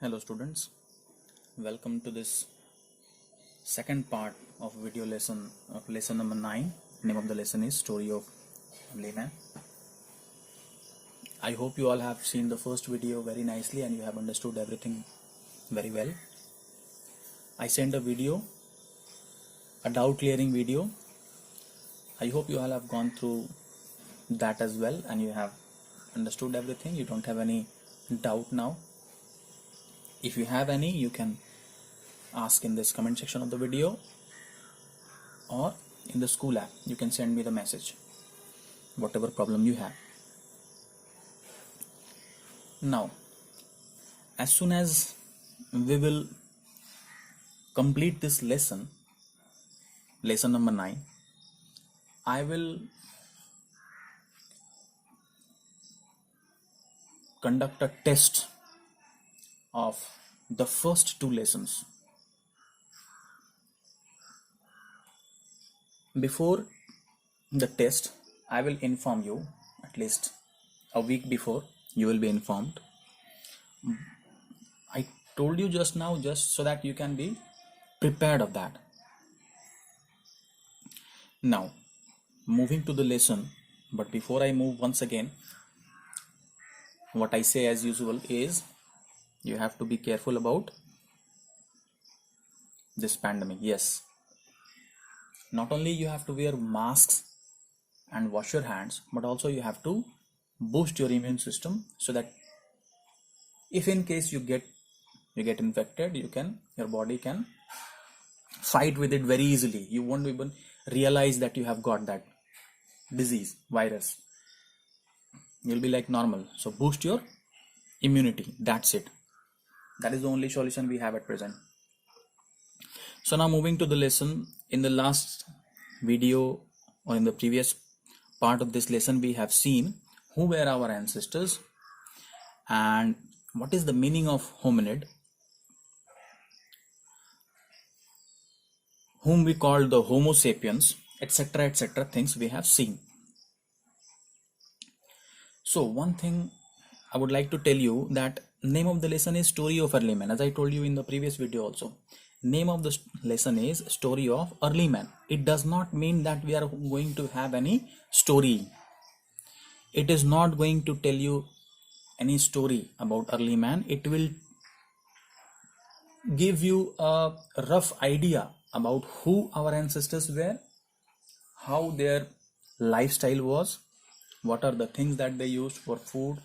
Hello students, welcome to this second part of video lesson of lesson number 9. Name of the lesson is Story of Layman. I hope you all have seen the first video very nicely and you have understood everything very well. I sent a video, a doubt clearing video. I hope you all have gone through that as well and you have understood everything. You don't have any doubt now. If you have any, you can ask in this comment section of the video or in the school app. You can send me the message, whatever problem you have. Now, as soon as we will complete this lesson number 9, I will conduct a test of the first 2 lessons. Before the test, I will inform you at least a week before. You will be informed. I told you just now just so that you can be prepared of that. Now, moving to the lesson, but before I move, once again, what I say as usual is you have to be careful about this pandemic. Yes, not only you have to wear masks and wash your hands, but also you have to boost your immune system so that if in case you get infected, your body can fight with it very easily. You won't even realize that you have got that disease, virus. You'll be like normal. So boost your immunity. That's it. That is the only solution we have at present. So now moving to the lesson, in the last video or in the previous part of this lesson, we have seen who were our ancestors and what is the meaning of hominid, whom we call the Homo sapiens, etc. things we have seen. So one thing I would like to tell you that name of the lesson is Story of Early Man. As I told you in the previous video also, name of the lesson is Story of Early Man. It does not mean that we are going to have any story. It is not going to tell you any story about early man. It will give you a rough idea about who our ancestors were, how their lifestyle was, what are the things that they used for food,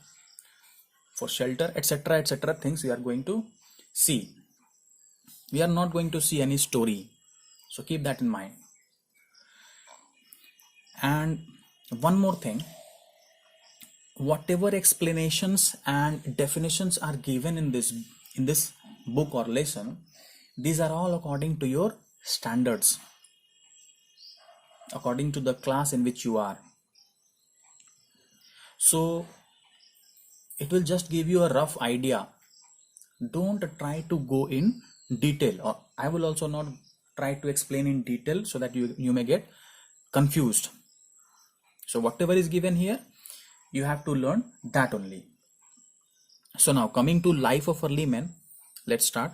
for shelter, etc. things we are going to see. We are not going to see any story. So keep that in mind. And one more thing, whatever explanations and definitions are given in this book or lesson, these are all according to your standards, according to the class in which you are. So it will just give you a rough idea. Don't try to go in detail, or I will also not try to explain in detail so that you may get confused. So whatever is given here, you have to learn that only. So now coming to life of early men, let's start.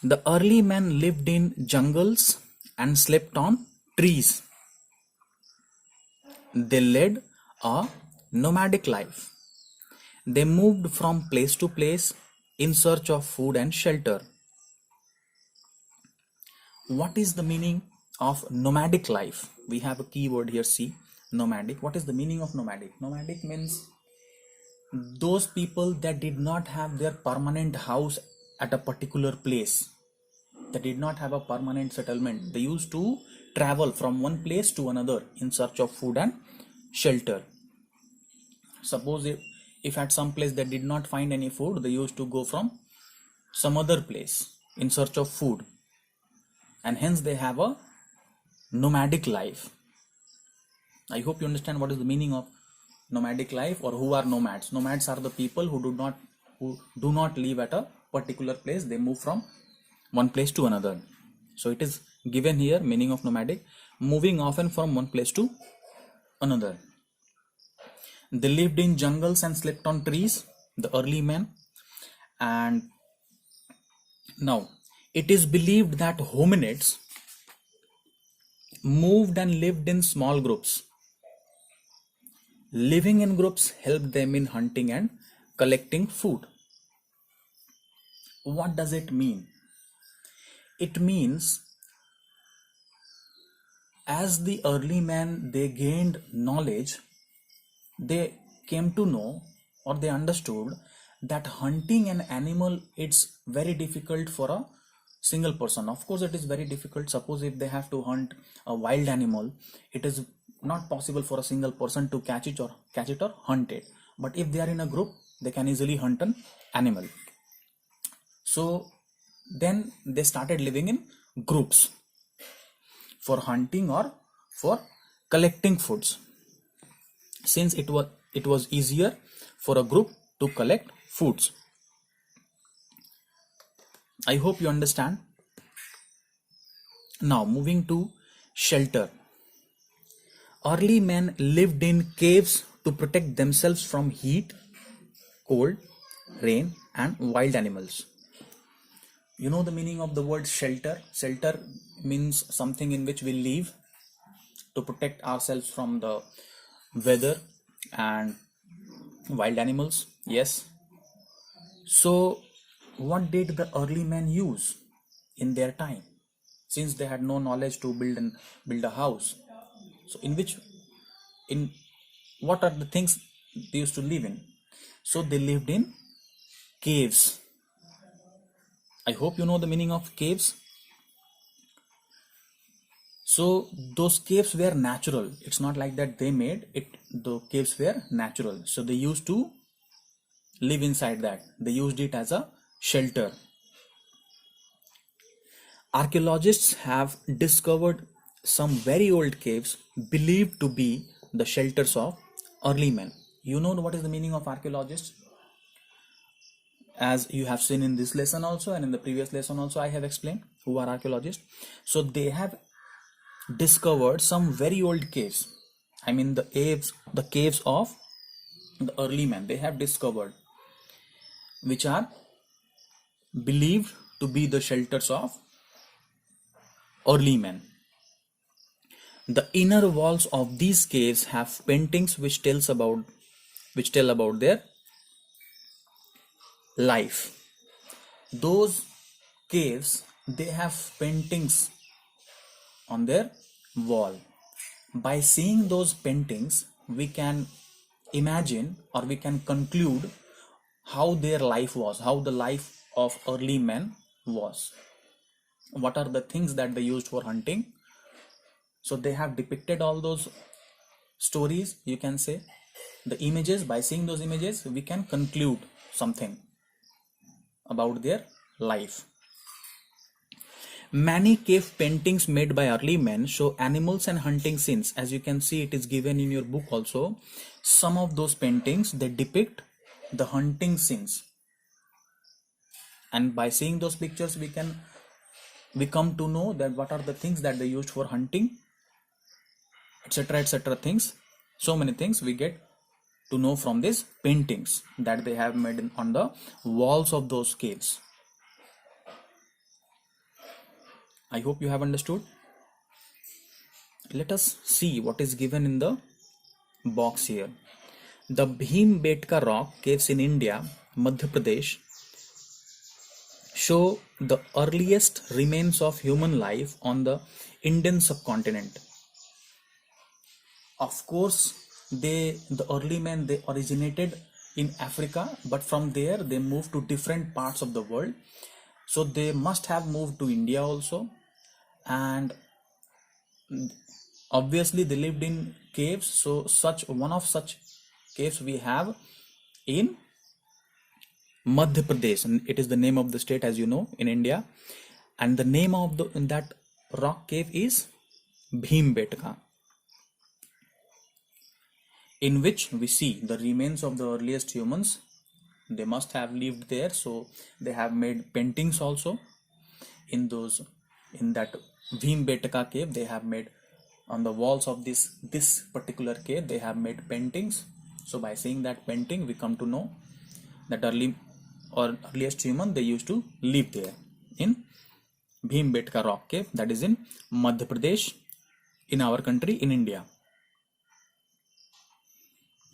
The early men lived in jungles and slept on trees. They led a nomadic life. They moved from place to place in search of food and shelter. What is the meaning of nomadic life? We have a keyword here, see, nomadic. What is the meaning of nomadic? Nomadic means those people that did not have their permanent house at a particular place. They did not have a permanent settlement. They used to travel from one place to another in search of food and shelter. Suppose if at some place they did not find any food, they used to go from some other place in search of food. And hence they have a nomadic life. I hope you understand what is the meaning of nomadic life, or who are nomads. Nomads are the people who do not live at a particular place. They move from one place to another. So it is given here, meaning of nomadic, moving often from one place to another. They lived in jungles and slept on trees, the early men. And now it is believed that hominids moved and lived in small groups. Living in groups helped them in hunting and collecting food. What does it mean? It means as the early man they gained knowledge, they came to know or they understood that hunting an animal, it's very difficult for a single person. Of course it is very difficult. Suppose if they have to hunt a wild animal, it is not possible for a single person to catch it or hunt it. But if they are in a group, they can easily hunt an animal. So then they started living in groups for hunting or for collecting foods, since it was easier for a group to collect foods. I hope you understand. Now moving to shelter. Early men lived in caves to protect themselves from heat, cold, rain, and wild animals. You know the meaning of the word shelter? Shelter means something in which we live to protect ourselves from the weather and wild animals. Yes. So, what did the early men use in their time? Since they had no knowledge to build a house, so in what are the things they used to live in? So they lived in caves. I hope you know the meaning of caves. So those caves were natural. It's not like that they made it. The caves were natural. So they used to live inside that. They used it as a shelter. Archaeologists have discovered some very old caves believed to be the shelters of early men. You know what is the meaning of archaeologists? As you have seen in this lesson also and in the previous lesson also, I have explained who are archaeologists. So they have discovered some very old caves. I mean the caves of the early men they have discovered, which are believed to be the shelters of early men. The inner walls of these caves have paintings which tell about their life. Those caves they have paintings on their wall. By seeing those paintings, we can imagine or we can conclude how their life was, how the life of early men was. What are the things that they used for hunting? So they have depicted all those stories, you can say. The images, by seeing those images, we can conclude something about their life. Many cave paintings made by early men show animals and hunting scenes. As you can see, it is given in your book also. Some of those paintings, they depict the hunting scenes. And by seeing those pictures, we come to know that what are the things that they used for hunting, etc. things. So many things we get to know from these paintings that they have made on the walls of those caves. I hope you have understood. Let us see what is given in the box here. The Bhimbetka rock caves in India, Madhya Pradesh, show the earliest remains of human life on the Indian subcontinent. Of course, the early men they originated in Africa, but from there they moved to different parts of the world. So they must have moved to India also, and obviously they lived in caves. So one of such caves we have in Madhya Pradesh, and it is the name of the state, as you know, in India, and the name of that rock cave is Bhimbetka, in which we see the remains of the earliest humans. They must have lived there, so they have made paintings also in that Bhimbetka cave. They have made on the walls of this particular cave, they have made paintings. So by seeing that painting, we come to know that or earliest human, they used to live there in Bhimbetka rock cave, that is in Madhya Pradesh, in our country, in India.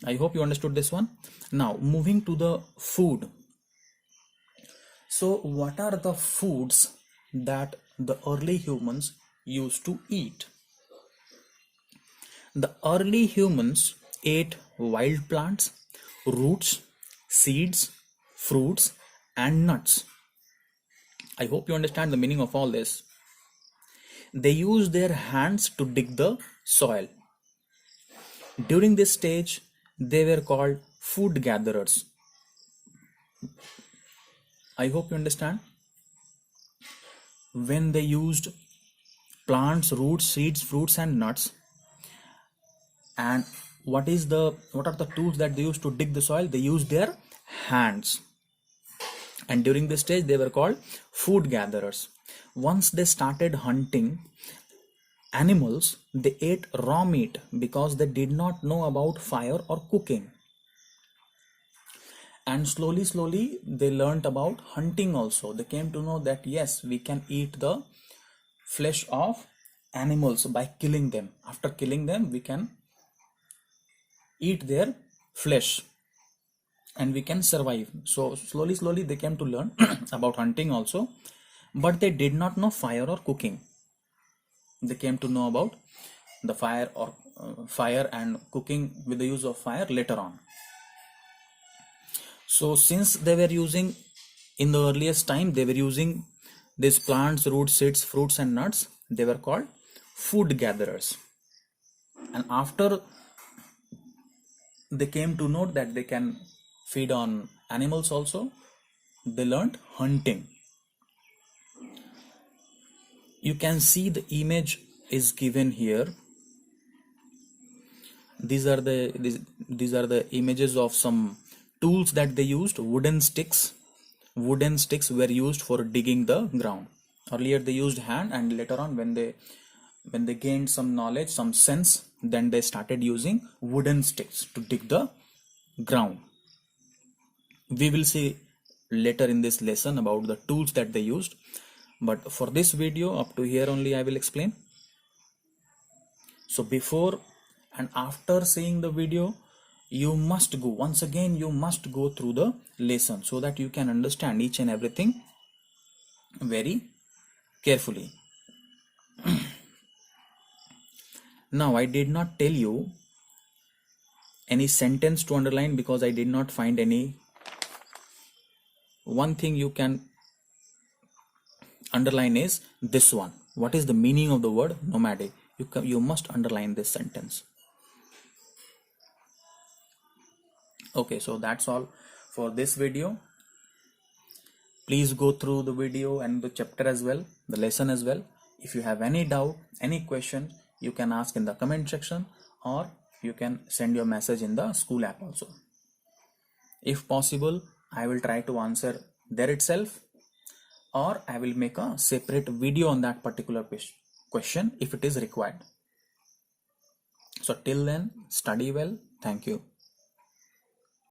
I hope you understood this one. Now moving to the food. So what are the foods that the early humans used to eat? The early humans ate wild plants, roots, seeds, fruits, and nuts. I hope you understand the meaning of all this. They used their hands to dig the soil. During this stage, they were called food gatherers. I hope you understand. When they used plants, roots, seeds, fruits, and nuts, and what are the tools that they used to dig the soil? They used their hands. And during this stage, they were called food gatherers. Once they started hunting animals, they ate raw meat because they did not know about fire or cooking. And slowly they learned about hunting also. They came to know that yes, we can eat the flesh of animals by killing them. After killing them, we can eat their flesh and we can survive. So slowly they came to learn about hunting also, but they did not know fire or cooking. They came to know about the fire and cooking with the use of fire later on. So since they were using, in the earliest time, they were using these plants, roots, seeds, fruits, and nuts, they were called food gatherers. And after they came to know that they can feed on animals also, they learned hunting. You can see the image is given here. These are the images of some tools that they used. Wooden sticks were used for digging the ground. Earlier they used hand, and later on when they gained some knowledge, some sense, then they started using wooden sticks to dig the ground. We will see later in this lesson about the tools that they used, but for this video up to here only I will explain. So before and after seeing the video, you must go through the lesson so that you can understand each and everything very carefully. Now I did not tell you any sentence to underline because I did not find any. One thing you can underline is this one. What is the meaning of the word nomadic? You must underline this sentence. Okay, so that's all for this video. Please go through the video and the chapter as well, the lesson as well. If you have any doubt, any question, you can ask in the comment section, or you can send your message in the school app also. If possible, I will try to answer there itself, or I will make a separate video on that particular question if it is required. So till then, study well. Thank you.